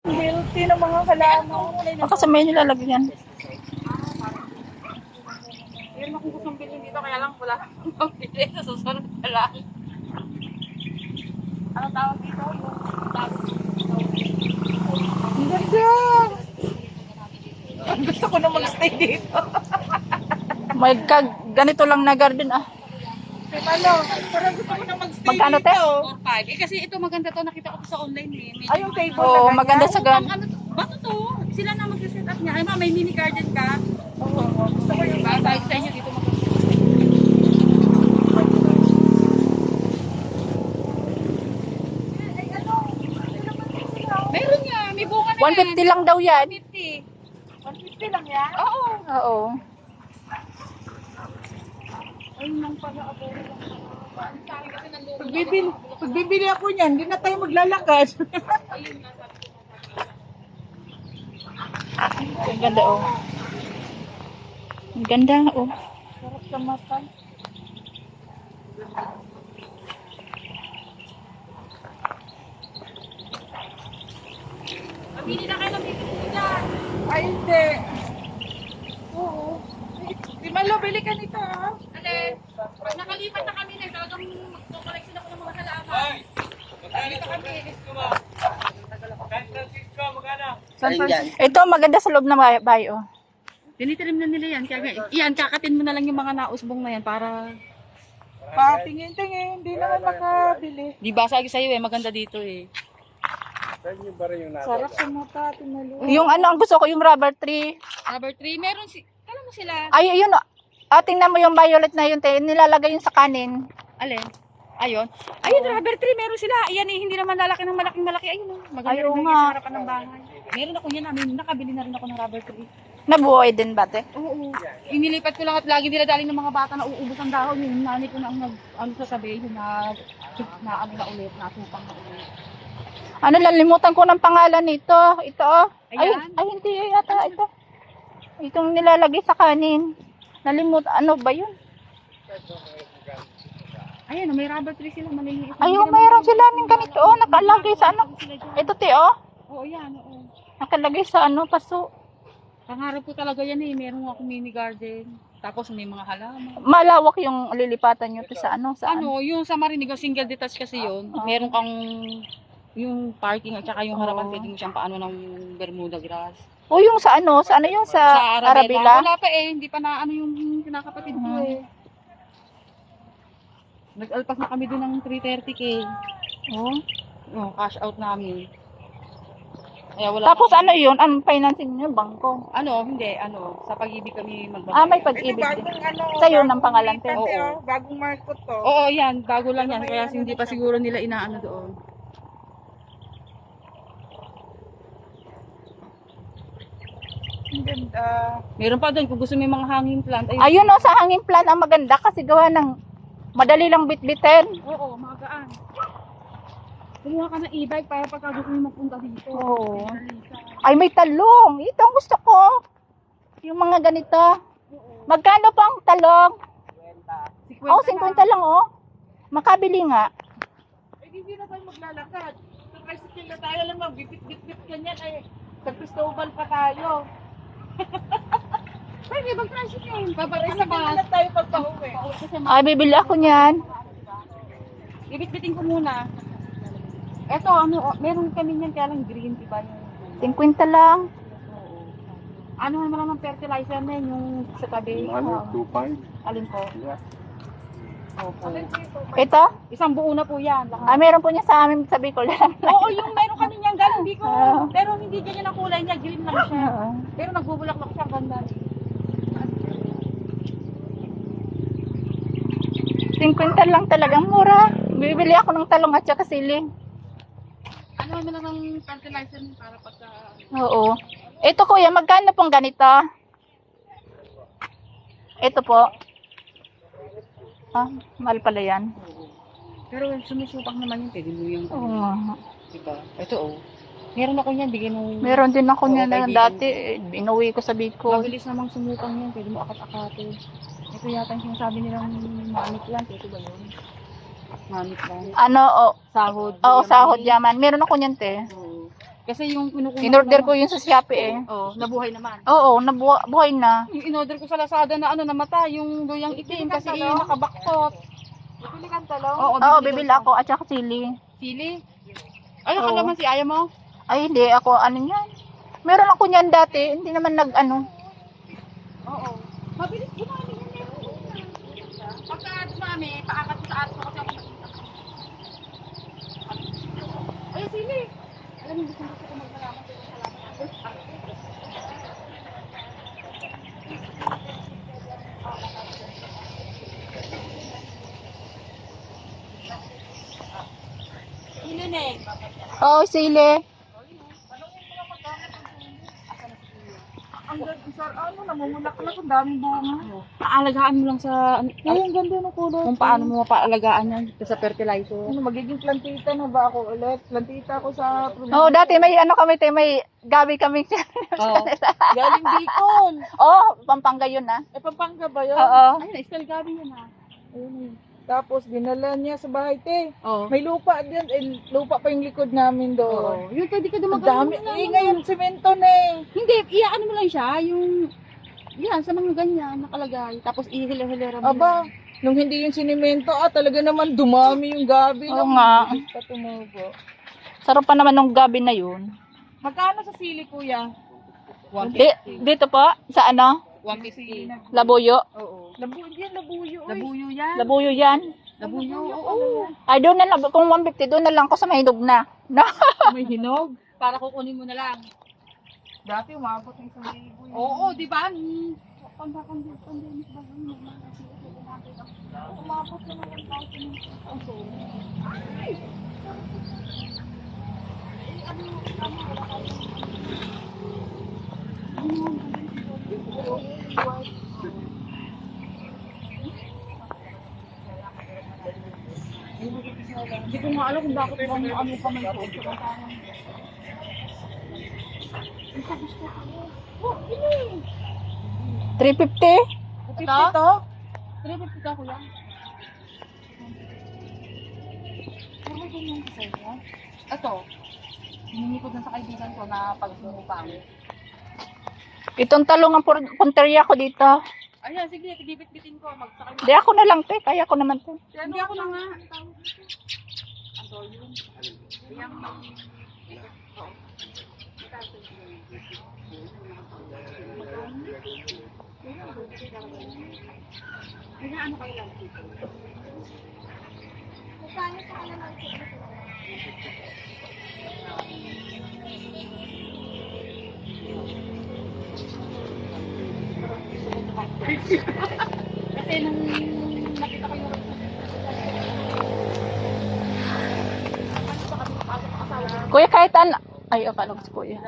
Healthy ng mga halaman. Baka sa may nilalagyan. Meron akong gustong bilhin dito, kaya lang wala akong pambili sa susunod na lang. Ano tawag dito? Ang ganda! Gusto ko na mag-stay dito. May ganito lang na garden ah. Ano? Parang gusto ko na mag-stay Magkano, te? dito. 4-5. kasi ito maganda to, nakita ko sa online eh. Medyo Ay, yung table Oo, na ganyan? maganda sa gan. Ano to? Bato to? Sila na mag-set up niya. Ay ma, may mini garden ka. Oo, gusto ko yung Diba? Sabi sa inyo dito maganda. Meron nga, may bunga na 150 lang daw yan. 150. 150 lang yan? Oo. Oo. Ayun lang pala ako. Sabi kasi nandun. Pagbibili ako niyan, hindi na tayo maglalakad. Ayun nga sabi ko. Ang ganda oh. Ang ganda oh. Sarap sa mata. Mabili na kayo ng bibili dyan. Ay, hindi. Oo. Di malo, bili ka nito ah. Alin, pag nakalipat na kami na, talagang magkukoleksin ako ng mga halaman. Nakalipat kami. San Francisco. Ito maganda sa loob ng bahay oh. Tinitrim na nila yan. Kaya yan, kakatin mo na lang yung mga nausbong na yan para... Patingin-tingin, hindi naman makabili. Di ba sabi sa'yo eh, maganda dito eh. Sarap sa mata, tinalo. Yung ano ang gusto ko yung rubber tree. Rubber tree, meron si... Kala mo sila? Ay yun oh. Ah, tingnan mo yung violet na yun, te. Nilalagay yun sa kanin. Alin? Ayun. Ayun, rubber tree, meron sila. Ayan eh, hindi naman lalaki ng malaking malaki. Ayun oh. Maganda Ayaw rin nga. yan sa harapan ng bahay. Meron ako yan, nakabili na rin ako ng rubber tree. Nabuhay din ba, te? Oo. Inilipat ko lang at lagi nila daling ng mga bata na uubos ang dahon. Yung nanay ko na ang sasabihin yung na ano na ulit, nasupang na ulit. Ano lang, limutan ko ng pangalan nito. Ito oh. Ay, Ayan. ay hindi yata ito. Itong nilalagay sa kanin. Nalimut, ano ba yun? Ayan, may rubber tree sila. Maliliit. Ayun, mayroon sila ng ganito oh. Nakalagay sa ano. Ito, te oh. Oo, yan. Oo. Nakalagay sa ano, paso. Pangarap ko talaga yan eh. Meron akong mini garden. Tapos may mga halaman. Malawak yung lilipatan nyo to sa ano, sa ano. Ano, yung sa Marinigo, single detached kasi yun. Meron kang yung parking at saka yung harapan, pwede mo siyang paano ng Bermuda grass. O yung sa ano yung sa Arabella? Wala pa eh, hindi pa na ano yung kinakapatid ko eh. Nag-alpas na kami doon ng 330k. Oh. Oh, cash out namin. Kaya wala Tapos pa- ano yun? Ang financing nyo, bangko. Ano, hindi, ano, sa pag-ibig kami magbabayad. Ah, may Ito pag-ibig din. bagong ano. Sa'yo ng bagong pangalan, te? lipat, Oo. oh. Bagong market to. Oo, yan, bago lang yan, kaya hindi pa siguro nila inaano doon. Ang ganda. Meron pa doon, kung gusto mo yung mga hanging plant. Ayun o, sa hanging plant ang maganda kasi gawa ng madali lang bitbitin. Oo, magaan. Kumuha ka ng e-bike para pagka gusto mo magpunta dito. Oo. Ay, may talong. Ito ang gusto ko. Yung mga ganito. Magkano pang talong? 50 Oh, 50 lang oh. Makabili nga. Eh, hindi na tayo maglalakad. Sa tricycle na tayo lang magbibit-bit-bit ganyan. Ay, sa Cristobal pa tayo. Pwede, mag-tricycle. Ay, Ano sa ba? na tayo pagpahuwi. Ay, bibili ako niyan. Ibit-bitin ko muna. Eto, ano, meron kami niyan kaya lang green, diba? Yung, 50 lang. oo. Ano naman ang fertilizer na yun, yung sa tabi? Ano? 2.5? Alin po? Yeah. Opo. Ito? Isang buo na po yan. Ah, meron po niya sa amin sa Bicol. Oo, yung meron kami niyan, galing hindi ko. Ah. Pero hindi ganyan ang kulay niya, green lang siya. Pero nagbubulaklak siya, ganda. 50 lang talagang mura. Bibili ako ng talong at saka sili. Ano naman lang ang fertilizer niya para pagka... Oo. Ito kuya, magkano pong ganito? Ito po. Ah, mahal pala yan. Pero sumusupak naman yun, pwede mo yung... Oo nga. Diba? Ito oh. Meron ako niyan, bigyan mo... Meron din ako Oo, niya na kaibigan. dati. Inuwi ko sa Bicol. Mabilis namang sumupang yan, pwede mo akat-akate. Ito yata yung sinasabi nilang money plant, ito ba yun? Money plant. Ano, oh. Sahod. Oo, yaman. sahod yaman. Meron ako niyan, te. Oo. Kasi yung kinukuha In-order ko yun sa Shopee eh. Oh, nabuhay naman. Oo, nabuhay na. Yung in-order ko sa Lazada na namata, yung luyang itim kasi nakabaktot. Bibili kang talong. Oo, bibili ako at saka sili. Sili. Ay, Oo. nakalaman si ayaw mo? Ay, hindi. Ako, ano yan? Meron ako niyan dati. Hindi naman nag-ano. Oo. Mabilis dumami yan. Pagka dumami, paakat sa ato kasi ako nakita. Ay, sili. Alam mo, gusto ko magmalaman ko sa halaman. Sili, Neng. Oo, sili. Ang ganda, sir. Ano, namumulaklak. Ang daming bunga. Aalagaan mo lang sa Ay, ang ganda ng kulay. kung paano mo mapaalagaan yan sa fertilizer. Ano, magiging plantita na ba ako ulit? Plantita ako sa Oo, dati may ano kami, may gabi kami. Oo. Galing Bicol. Oo, Pampanga yun ah. Eh, Pampanga ba yun? Oo. Ayun, spell gabi yan ha. Ayun. Tapos, dinala niya sa bahay, te. Oo. May lupa din. Eh, lupa pa yung likod namin doon. Oo. Yun, pwede ka Ang dumagano. dami. Eh, ngayon, semento na eh. Hindi, iyaano mo lang siya, yung yan, sa mga ganyan, nakalagay. Tapos ihila-hilera mo. Aba, nung hindi yung sinimento, talaga naman dumami yung gabi. Oo nga. Pa tumubo. Sarap pa naman ng gabi na yun. Magkano sa sili, kuya? Dito po, sa ano? 150. Labuyo. Oo. Labuyo, labuyo. Labuyo yan. Labuyo yan. Labuyo, oo. Ay, doon na lang. Kung 150, doon na lang ko sa mahinog na. No? May hinog. Para kukunin mo na lang. Dati umabot ng 1,000. Oo, di ba? Umabot na ng 1,000. Ay! Hindi ko nga alam kung bakit bang ano pa man ito. 350? Ito? 350 ka kuya. Pero may ganyan kasi niya. Ito, hiningi ko dun sa kaibigan ko na pag sumupang. Itong talong ang punteriya ko dito. Ayan, sige, bibit-bitin ko. Magsakay mo. Di ako na lang, te. Kaya ko naman, te. Hindi ako na nga. Ano yun? Yang ano kayo lang dito? Kasi nung nakita ko yung Kuya, kahit ano. Ay, akala ko si kuya.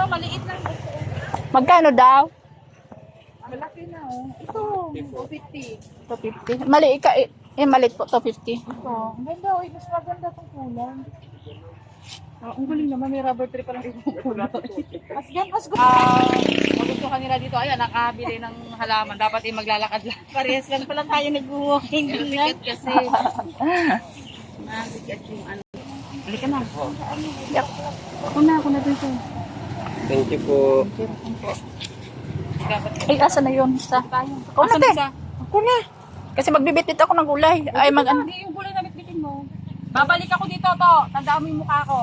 ito, maliit lang. Magkano daw? Malaki na oh. Ito, 250. 250. Mali ka, maliit po, 250. Ito. Ang ganda oh. Mas maganda itong kulay. Ang galing naman, may rubber tree pa lang ipupulo. Mas gan, mas gusto. Magustuhan nila dito, ayan, nakabili ng halaman. Dapat maglalakad lang. Parehas lang pala tayo nag-walking. Bigat kasi. Bigat yung ano. Halika na. Ako na dito. Thank you po. Dapat Ay, asa na yun? Sa? tayo. Ako na, te. Ako na. Kasi magbibit ako ng gulay. Ay, mag ano. Hindi yung gulay na bitbitin mo. Babalik ako dito to. Tandaan mo yung mukha ko.